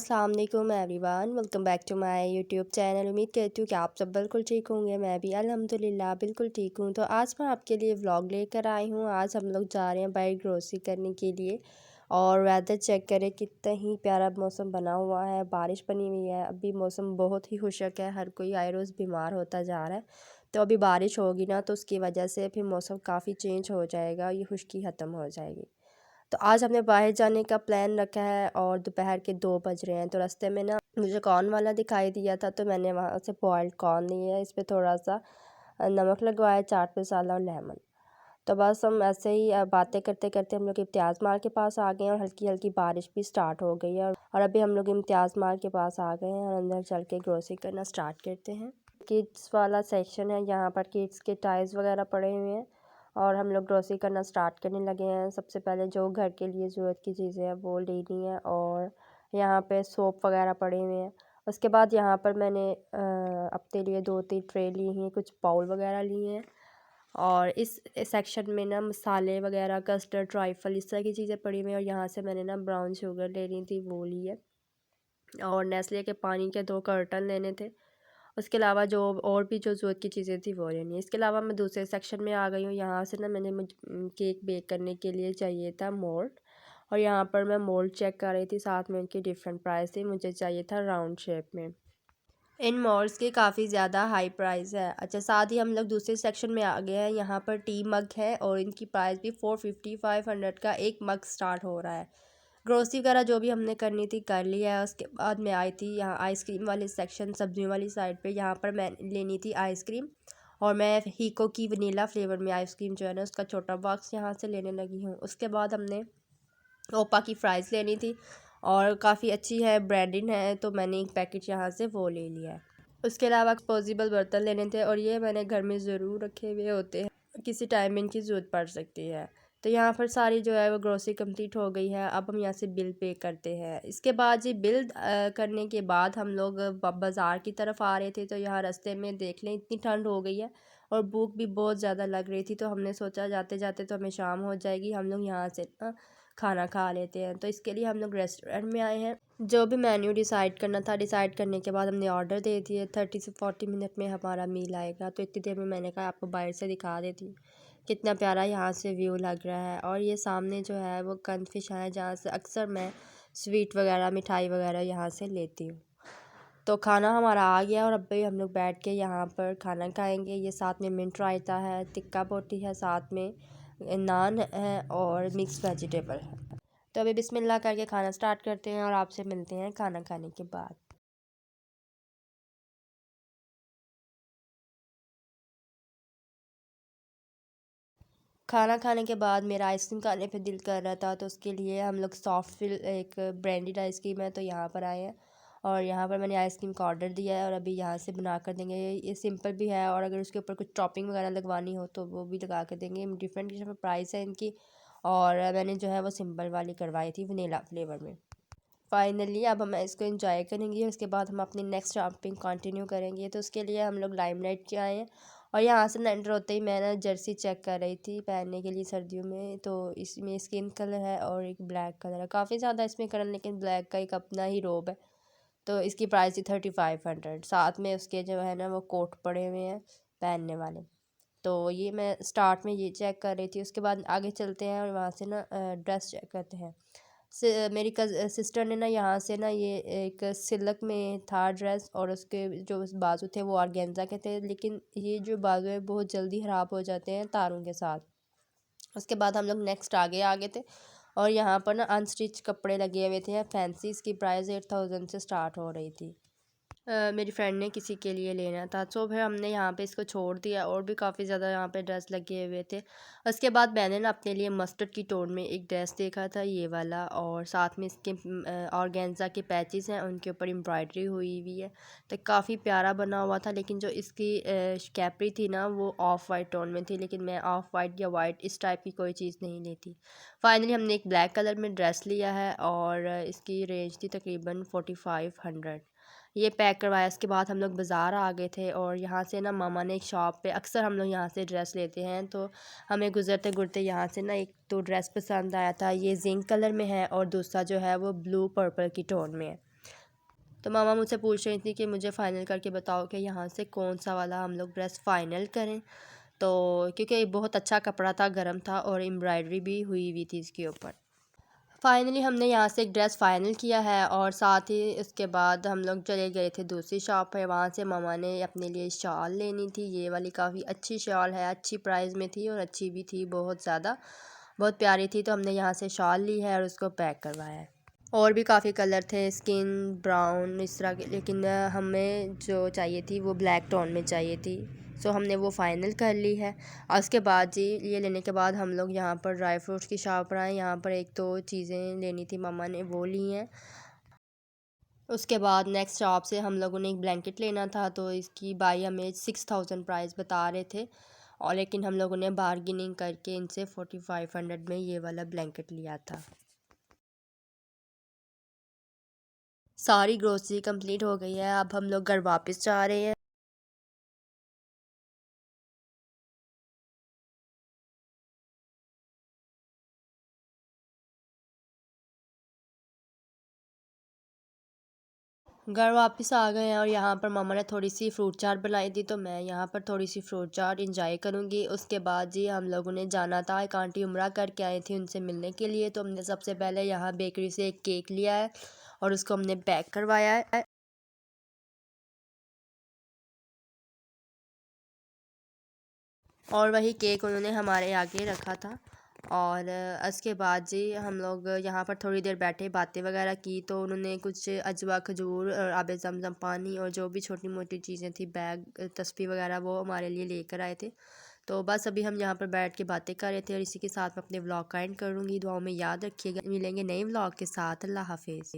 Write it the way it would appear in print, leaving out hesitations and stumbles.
अस्सलाम वालेकुम everyone, welcome back to my YouTube channel. उम्मीद करती हूँ कि आप सब बिल्कुल ठीक होंगे। मैं भी अल्हम्दुलिल्लाह बिल्कुल ठीक हूँ। तो आज मैं आपके लिए व्लॉग लेकर आई हूँ। आज हम लोग जा रहे हैं बाहर ग्रोसरी करने के लिए। और वेदर चेक करें, कितना ही प्यारा मौसम बना हुआ है, बारिश बनी हुई है। अभी मौसम बहुत ही खुशक है, हर कोई आए रोज़ बीमार होता जा रहा है। तो अभी बारिश होगी ना, तो उसकी वजह से फिर मौसम काफ़ी चेंज हो जाएगा, ये खुश्की ख़त्म हो जाएगी। तो आज हमने बाहर जाने का प्लान रखा है और दोपहर के 2 बज रहे हैं। तो रास्ते में ना मुझे कॉर्न वाला दिखाई दिया था, तो मैंने वहाँ से बॉइल्ड कॉर्न लिए है। इस पर थोड़ा सा नमक लगवाया, चाट मसाला और लेमन। तो बस हम ऐसे ही बातें करते करते हम लोग इम्तियाज़ माल के पास आ गए हैं और हल्की हल्की बारिश भी स्टार्ट हो गई है। और अभी हम लोग इम्तियाज़ माल के पास आ गए हैं और अंदर चल के ग्रोसरी करना स्टार्ट करते हैं। किड्स वाला सेक्शन है, यहाँ पर किड्स के टायर्स वगैरह पड़े हुए हैं और हम लोग ग्रोसरी करना स्टार्ट करने लगे हैं। सबसे पहले जो घर के लिए ज़रूरत की चीज़ें हैं वो लेनी है। और यहाँ पे सोप वगैरह पड़े हुए हैं। उसके बाद यहाँ पर मैंने अपने लिए 2-3 ट्रे ली हैं, कुछ बाउल वगैरह लिए हैं। और इस सेक्शन में ना मसाले वगैरह, कस्टर्ड, ट्राइफल, इस तरह की चीज़ें पड़ी हुई हैं। और यहाँ से मैंने ना ब्राउन शुगर लेनी थी, वो ली है। और नेस्ले के पानी के 2 कर्टन लेने थे। उसके अलावा जो और भी जो ज़रूरत की चीज़ें थी वो लेनी है। इसके अलावा मैं दूसरे सेक्शन में आ गई हूँ। यहाँ से ना केक बेक करने के लिए चाहिए था मोल्ड। और यहाँ पर मैं मोल्ड चेक कर रही थी, साथ में उनकी डिफरेंट प्राइस थी। मुझे चाहिए था राउंड शेप में। इन मॉल्स के काफ़ी ज़्यादा हाई प्राइस है। अच्छा, साथ ही हम लोग दूसरे सेक्शन में आ गए हैं। यहाँ पर टी मग है और इनकी प्राइस भी 450-500 का एक मग स्टार्ट हो रहा है। ग्रोसरी वगैरह जो भी हमने करनी थी कर लिया है। उसके बाद मैं आई थी यहाँ आइसक्रीम वाले सेक्शन, सब्जियों वाली साइड पे। यहाँ पर मैं लेनी थी आइसक्रीम और मैं हीको की वनीला फ्लेवर में आइसक्रीम जो है ना, उसका छोटा बॉक्स यहाँ से लेने लगी हूँ। उसके बाद हमने ओपा की फ़्राइज़ लेनी थी और काफ़ी अच्छी है, ब्रांडेड है, तो मैंने एक पैकेट यहाँ से वो ले लिया है। उसके अलावा एक्सपोजेबल बर्तन लेने थे और ये मैंने घर में ज़रूर रखे हुए होते हैं, किसी टाइम इनकी ज़रूरत पड़ सकती है। तो यहाँ पर सारी जो है वो ग्रोसरी कंप्लीट हो गई है। अब हम यहाँ से बिल पे करते हैं। इसके बाद ये बिल करने के बाद हम लोग बाज़ार की तरफ आ रहे थे। तो यहाँ रास्ते में देख लें, इतनी ठंड हो गई है और भूख भी बहुत ज़्यादा लग रही थी। तो हमने सोचा जाते जाते तो हमें शाम हो जाएगी, हम लोग यहाँ से ना खाना खा लेते हैं। तो इसके लिए हम लोग रेस्टोरेंट में आए हैं। जो भी मेन्यू डिसाइड करना था, डिसाइड करने के बाद हमने ऑर्डर दे दिए। 30 से 40 मिनट में हमारा मील आएगा। तो इतनी देर में मैंने कहा आपको बाहर से दिखा देती हूँ कितना प्यारा यहाँ से व्यू लग रहा है। और ये सामने जो है वो कंद फिश है, जहाँ से अक्सर मैं स्वीट वगैरह, मिठाई वगैरह यहाँ से लेती हूँ। तो खाना हमारा आ गया और अब भी हम लोग बैठ के यहाँ पर खाना खाएंगे। ये साथ में मिंट रायता है, टिक्का बोटी है, साथ में नान है और मिक्स वेजिटेबल है। तो अभी बिस्मिल्लाह करके खाना स्टार्ट करते हैं और आपसे मिलते हैं खाना खाने के बाद। खाना खाने के बाद मेरा आइसक्रीम खाने पे दिल कर रहा था, तो उसके लिए हम लोग सॉफ्ट फिल, एक ब्रांडेड आइसक्रीम है, तो यहाँ पर आए हैं। और यहाँ पर मैंने आइसक्रीम का ऑर्डर दिया है और अभी यहाँ से बना कर देंगे। ये सिंपल भी है और अगर उसके ऊपर कुछ टॉपिंग वगैरह लगवानी हो तो वो भी लगा कर देंगे। डिफरेंट डिफरेंट प्राइस है इनकी। और मैंने जो है वो सिंपल वाली करवाई थी वनीला फ्लेवर में। फाइनली अब हम इसको एंजॉय करेंगे, उसके बाद हम अपनी नेक्स्ट शॉपिंग कंटिन्यू करेंगे। तो उसके लिए हम लोग लाइमलाइट के आए हैं और यहाँ से एंटर होते ही मैं ना जर्सी चेक कर रही थी पहनने के लिए सर्दियों में। तो इसमें स्किन कलर है और एक ब्लैक कलर है, काफ़ी ज़्यादा इसमें कलर, लेकिन ब्लैक का एक अपना ही रोब है। तो इसकी प्राइस थी 3500। साथ में उसके जो है ना वो कोट पड़े हुए हैं पहनने वाले। तो ये मैं स्टार्ट में ये चेक कर रही थी, उसके बाद आगे चलते हैं और वहाँ से ना ड्रेस चेक करते हैं। मेरी सिस्टर ने ना यहाँ से ना ये एक सिल्क में था ड्रेस और उसके जो बाजू थे वो ऑर्गेन्जा के थे, लेकिन ये जो बाजू है बहुत जल्दी ख़राब हो जाते हैं तारों के साथ। उसके बाद हम लोग नेक्स्ट आगे आगे थे और यहाँ पर ना अनस्टिच कपड़े लगे हुए थे फैंसी। इसकी प्राइस 8000 से स्टार्ट हो रही थी। मेरी फ्रेंड ने किसी के लिए लेना था, तो फिर हमने यहाँ पे इसको छोड़ दिया। और भी काफ़ी ज़्यादा यहाँ पे ड्रेस लगे हुए थे। उसके बाद मैंने ना अपने लिए मस्टर्ड की टोन में एक ड्रेस देखा था, ये वाला। और साथ में इसके ऑर्गेन्जा के पैचेस हैं, उनके ऊपर एम्ब्रॉयडरी हुई हुई है। तो काफ़ी प्यारा बना हुआ था, लेकिन जो इसकी कैपरी थी ना वो ऑफ वाइट टोन में थी, लेकिन मैं ऑफ वाइट या वाइट इस टाइप की कोई चीज़ नहीं लेती। फाइनली हमने एक ब्लैक कलर में ड्रेस लिया है और इसकी रेंज थी तकरीबन 4500। ये पैक करवाया। इसके बाद हम लोग बाज़ार आ गए थे और यहाँ से ना मामा ने एक शॉप पे, अक्सर हम लोग यहाँ से ड्रेस लेते हैं, तो हमें गुज़रते गुजरते यहाँ से ना एक तो ड्रेस पसंद आया था। ये जिंक कलर में है और दूसरा जो है वो ब्लू पर्पल की टोन में है। तो मामा मुझसे पूछ रही थी कि मुझे फ़ाइनल करके बताओ कि यहाँ से कौन सा वाला हम लोग ड्रेस फ़ाइनल करें। तो क्योंकि बहुत अच्छा कपड़ा था, गर्म था और एम्ब्रॉयडरी भी हुई हुई थी इसके ऊपर। फाइनली हमने यहाँ से एक ड्रेस फ़ाइनल किया है और साथ ही इसके बाद हम लोग चले गए थे दूसरी शॉप पे। वहाँ से मामा ने अपने लिए शॉल लेनी थी। ये वाली काफ़ी अच्छी शॉल है, अच्छी प्राइस में थी और अच्छी भी थी, बहुत ज़्यादा, बहुत प्यारी थी। तो हमने यहाँ से शॉल ली है और उसको पैक करवाया है। और भी काफ़ी कलर थे, स्किन ब्राउन इस तरह के, लेकिन हमें जो चाहिए थी वो ब्लैक टोन में चाहिए थी। सो हमने वो फ़ाइनल कर ली है। और उसके बाद जी ये लेने के बाद हम लोग यहाँ पर ड्राई फ्रूट्स की शॉप पर आए। यहाँ पर एक दो चीज़ें लेनी थी, मामा ने वो ली हैं। उसके बाद नेक्स्ट शॉप से हम लोगों ने एक ब्लैंकेट लेना था, तो इसकी बाई हमें 6000 प्राइस बता रहे थे, और लेकिन हम लोगों ने बार्गेनिंग करके इनसे 4500 में ये वाला ब्लैंकेट लिया था। सारी ग्रोसरी कंप्लीट हो गई है, अब हम लोग घर वापस जा रहे हैं। घर वापस आ गए हैं और यहाँ पर मामा ने थोड़ी सी फ्रूट चाट बनाई थी, तो मैं यहाँ पर थोड़ी सी फ्रूट चाट इंजॉय करूँगी। उसके बाद जी हम लोगों ने जाना था, एक आंटी उम्रा करके आई थी, उनसे मिलने के लिए। तो हमने सबसे पहले यहाँ बेकरी से एक केक लिया है और उसको हमने पैक करवाया है। और वही केक उन्होंने हमारे आगे रखा था। और उसके बाद जी हम लोग यहाँ पर थोड़ी देर बैठे, बातें वगैरह की। तो उन्होंने कुछ अजवा, खजूर और आबे ज़मज़म पानी और जो भी छोटी मोटी चीज़ें थी, बैग, तस्बीह वगैरह, वो हमारे लिए लेकर आए थे। तो बस अभी हम यहाँ पर बैठ के बातें कर रहे थे और इसी के साथ मैं अपने व्लॉग का एंड करूँगी। दुआओं में याद रखिएगा, मिलेंगे नए व्लॉग के साथ। अल्लाह हाफिज़।